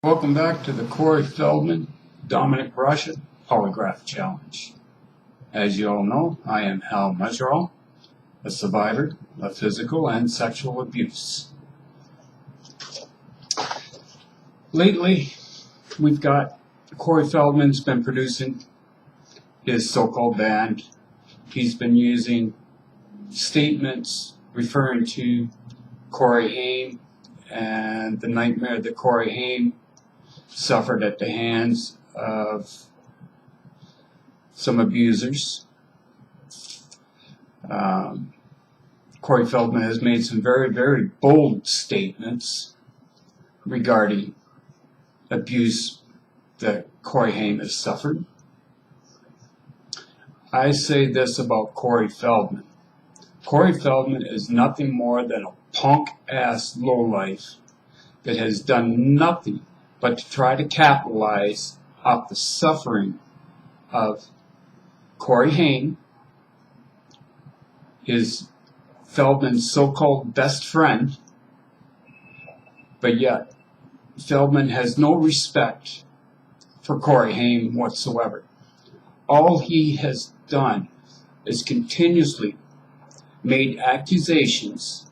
Welcome back to the Feldman Dominick Brascia Polygraph Challenge. As you all know, I am Myshrall, a survivor of physical and sexual abuse. Lately, we've got Feldman's been producing his so-called band. He's been using statements referring to Corey Haim and the nightmare that Corey Haim suffered at the hands of some abusers. Corey Feldman has made some very, very bold statements regarding abuse that Corey Haim has suffered. I say this about Corey Feldman. Corey Feldman is nothing more than a punk-ass lowlife that has done nothing but to try to capitalize off the suffering of Corey Haim, his Feldman's so-called best friend, but yet Feldman has no respect for Corey Haim whatsoever. All he has done is continuously made accusations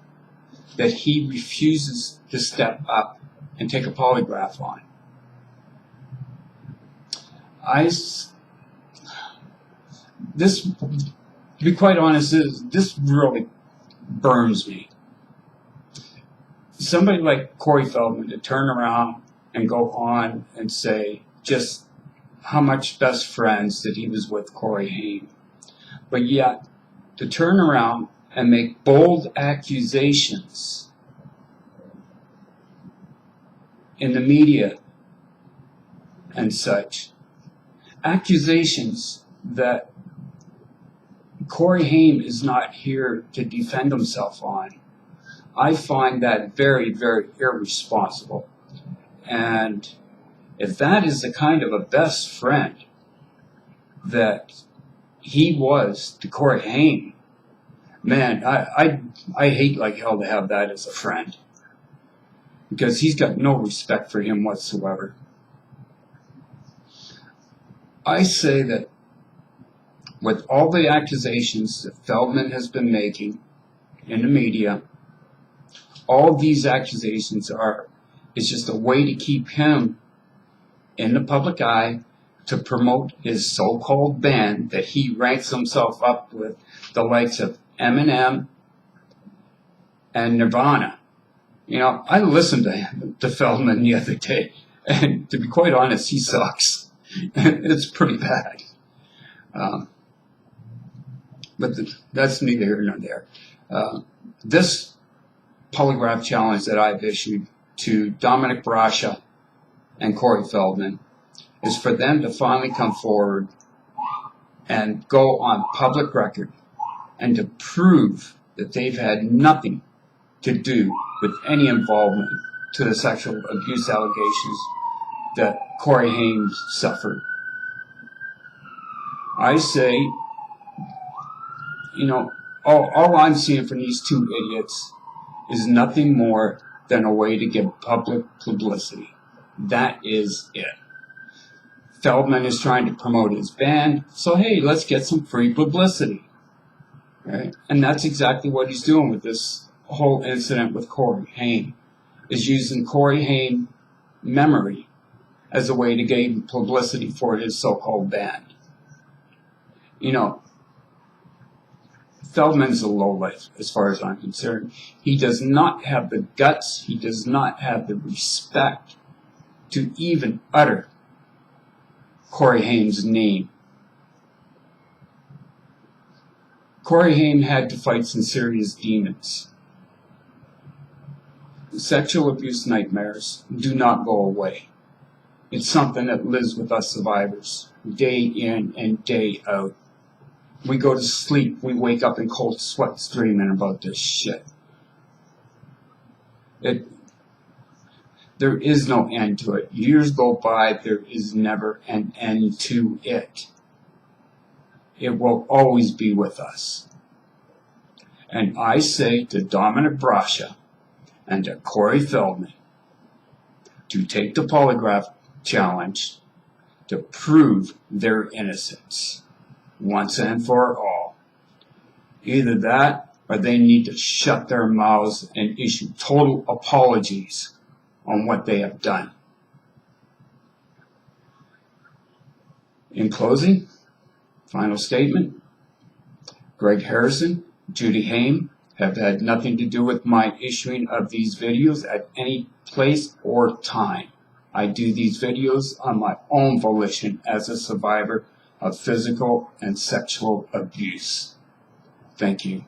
that he refuses to step up and take a polygraph on. This, to be quite honest, this really burns me. Somebody like Corey Feldman to turn around and go on and say just how much best friends that he was with Corey Haim, but yet to turn around and make bold accusations in the media and such, accusations that Corey Haim is not here to defend himself on. I find that very, very irresponsible. And if that is the kind of a best friend that he was to Corey Haim, man, I hate like hell to have that as a friend, because he's got no respect for him whatsoever. I say that with all the accusations that Feldman has been making in the media, all these accusations is just a way to keep him in the public eye, to promote his so-called band that he ranks himself up with the likes of Eminem and Nirvana. You know, I listened to Feldman the other day, and to be quite honest, he sucks. It's pretty bad. But that's neither here nor there. This polygraph challenge that I've issued to Dominick Brascia and Corey Feldman is for them to finally come forward and go on public record and to prove that they've had nothing to do with any involvement to the sexual abuse allegations that Corey Haim suffered. I say, you know, all I'm seeing from these two idiots is nothing more than a way to get public publicity. That is it. Feldman is trying to promote his band, so hey, let's get some free publicity. Right? And that's exactly what he's doing with this whole incident with Corey Haim, is using Corey Haim memory as a way to gain publicity for his so-called band. You know, Feldman's a lowlife as far as I'm concerned. He does not have the guts, he does not have the respect to even utter Corey Haim's name. Corey Haim had to fight some serious demons. Sexual abuse nightmares do not go away. It's something that lives with us survivors day in and day out. We go to sleep, we wake up in cold sweats dreaming about this shit. There is no end to it. Years go by, there is never an end to it. It will always be with us. And I say to Dominick Brascia and to Corey Feldman, to take the polygraph challenge to prove their innocence once and for all. Either that, or they need to shut their mouths and issue total apologies on what they have done. In closing, final statement, Greg Harrison, Judy Haim have had nothing to do with my issuing of these videos at any place or time. I do these videos on my own volition as a survivor of physical and sexual abuse. Thank you.